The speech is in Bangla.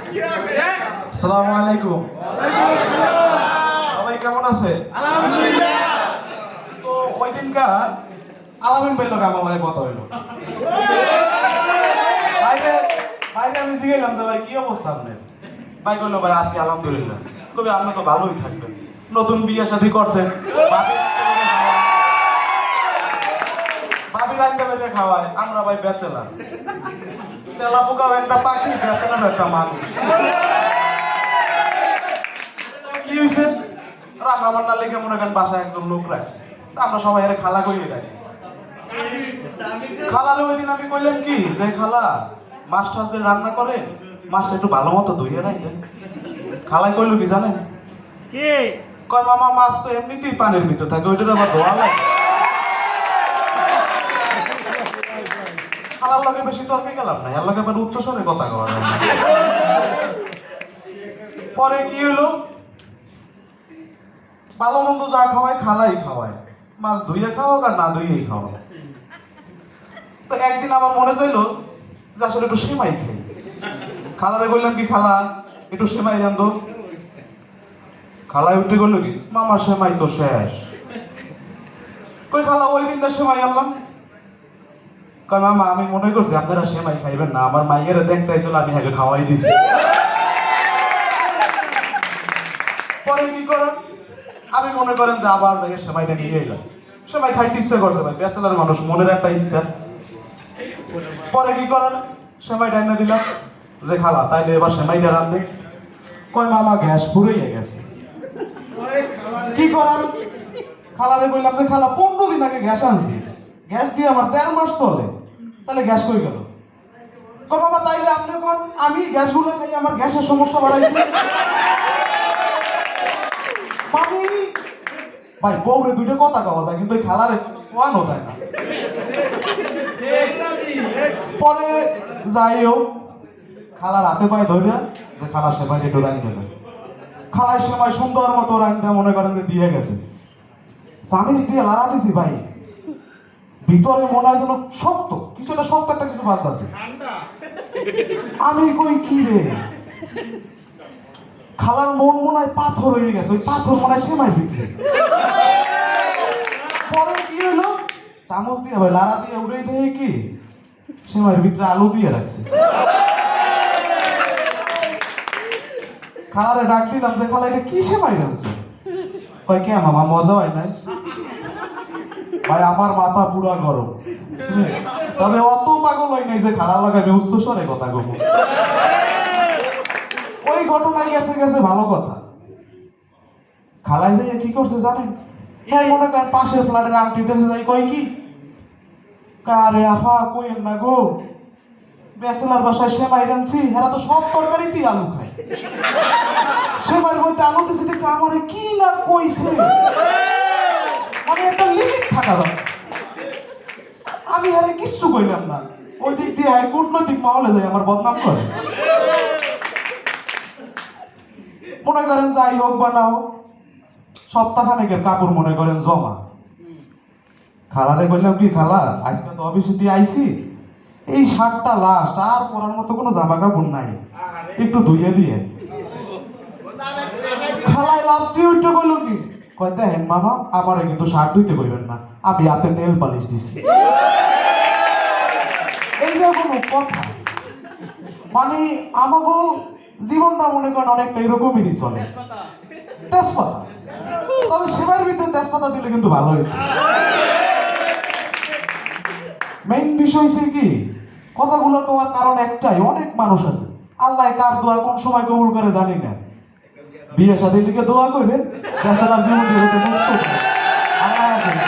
আসসালামু আলাইকুম। সবাই কেমন আছে? তো ওই দিনকার আলামিন ভাই লোক আমার লাগে কথা হইলো। বাইরে বাইরে আমি জিজ্ঞাসলাম যে ভাই কি অবস্থা আপনার? ভাই বললো ভাই আছি আলহামদুলিল্লাহ। কবি আপনি তো ভালোই থাকবেন, নতুন বিয়ে শাদী করছেন, ভাবি রাখতে বেরিয়ে খাওয়ায়, আমরা ভাই ব্যাচেলার। তেলা পোকাও একটা পাখি, ব্যাচেলার একটা মানুষ। কি হয়েছে? রান্না বান্না লেগে মনে করেন বাসায় একজন লোক রাখছে, তা আমরা সবাই এর খালা কইয়ে রাখি। খালারে ওই দিন আমি কইলাম কি যে খালা মাছটা যে রান্না করে মাছটা একটু ভালো মতো ধুইয়ে রাখতেন। খালাই কইলো কি জানেন? কি কয় মামা মাছ তো এমনিতেই পানির ভিতর থাকে, ওইটার আবার ধোয়া লাগে। খালার লগে বেশি তর্কে গেলাম না, এর লগে আবার উচ্চ স্বরে কথা কওয়া যায় না। পরে কি হলো, ভালো মন্দ যা খাওয়ায় খালাই খাওয়ায়, মাছ ধুইয়ে খাওয়াক আর না ধুইয়েই খাওয়াক। তো একদিন আমার মনে চাইলো যে আসলে একটু সেমাই খাই। খালারে বললাম কি খালা একটু সেমাই রান্ধো। খালায় উঠে গেল কি মামা সেমাই তো শেষ। কই খালা ওই দিনটা সেমাই আনলাম। কয় মামা আমি মনে করছি আপনারা সেমাই খাইবেন না, আমার মাইয়েরা দেখতে আইছিল আমি আগে খাওয়াই দিছি। পরে কি করেন, আমি মনে করেন যে আবার যাই সেমাইটা নিয়ে এলাম। সেমাই খাইতে ইচ্ছা করছে ভাই, ব্যাচেলার মানুষ, মনের একটা ইচ্ছা। পরে কি করেন, সেমাইটা এনে দিলাম যে খালা তাইলে এবার সেমাইটা রান্ধে। কয় মামা গ্যাস ফুরিয়ে গেছে। কি করার, খালারে বললাম যে খালা 15 দিন আগে গ্যাস আনছি, গ্যাস দিয়ে আমার 13 মাস চলে, তাহলে গ্যাস কই গেল? কয় মামা তাইলে আপনি কোন আমি গ্যাসগুলো খাই আমার গ্যাসের সমস্যা বাড়াইছে। মানে ভাই বউরে দুইটা কথা কওয়া যায় কিন্তু খালারে শোয়ানো যায় না। পরে যাইও খালার হাতে পায়ে ধরে যে খালা সেমাই একটু রান্ধে না। খালাই সেমাই সুন্দর মতো রান্ধে মনে করেন যে দিয়ে গেছে, চামিচ দিয়ে লাড়া দিছি ভাই, ভিতরে মনে হয় যেন শক্ত কিছু, একটা শক্ত একটা কিছু বাজতেছে। আমি কই কি রে, খালার মন মনে হয় পাথর হয়ে গেছে, ওই পাথর মনে হয় সেমাই ভিতরে। পরে কি হলো, চামচ দিয়ে ভাই লাড়া দিয়ে উড়ে দিয়ে কি সেমাইয়ের ভিতরে আলু দিয়ে রাখছে। খালারে ডাক দিলাম যে খালা এটা কি সেমাই রাখছে? কয় কে মামা মজা হয় নাই? ভাই আমার মাথা পুরা গরম, তবে অত পাগল হয় নাই যে খারাপ লাগে আমি উচ্চ স্বরে কথা কব। ওই ঘটনায় গেছে গেছে ভালো কথা। খালাই যাই কি করছে জানেন? হ্যাঁ মনে করেন পাশের ফ্ল্যাটের আন্টি কাছে যাই কয় কি কারে আফা কইেন না গো, ব্যাচেলার বাসায় সেমাই রানছি, এরা তো সব তরকারিতেই আলু খায়, সেমাইয়ের মধ্যে আলু দিছে দেখে আমারে কি না কইছে, মানে একটা লিমিট থাকা দরকার। আমি আরে কিচ্ছু কইলাম না, ওই দিক দিয়ে কূটনৈতিক মহলে যাই আমার বদনাম করে। মনে করেন যাই হোক বা না হোক সপ্তাহখানেকের কাপড় মনে করেন জমা। খালারে বললাম কি খালা আজকে তো অফিসে দিয়ে আইছি, এই শার্টটা লাস্ট, আর পরার মতো কোনো জামা কাপড় নাই, একটু ধুইয়ে দিয়ে। খালাই লাভ দিয়ে উঠে বললো কি কয় দেখেন মামা আমারে কিন্তু শার্ট ধুইতে কইবেন না, আমি হাতে নেল পালিশ দিছি। এইটা কোনো কথা? মানে আমাকে জীবনটা মনে করেন অনেকটা এরকমই চলে, তেজপাতা। তবে সেবার ভিতরে তেজপাতা দিলে কিন্তু ভালো হইতো। মেইন বিষয় হচ্ছে কি কথাগুলো কওয়ার কারণ একটাই, অনেক মানুষ আছে আল্লাহ কার দোয়া কোন সময় কবুল করে জানি না। বিয়ে শাদীর দিকে দোয়া করবেন, ব্যাচেলার জীবন দিয়ে মুক্ত। আল্লাহ হাফেজ।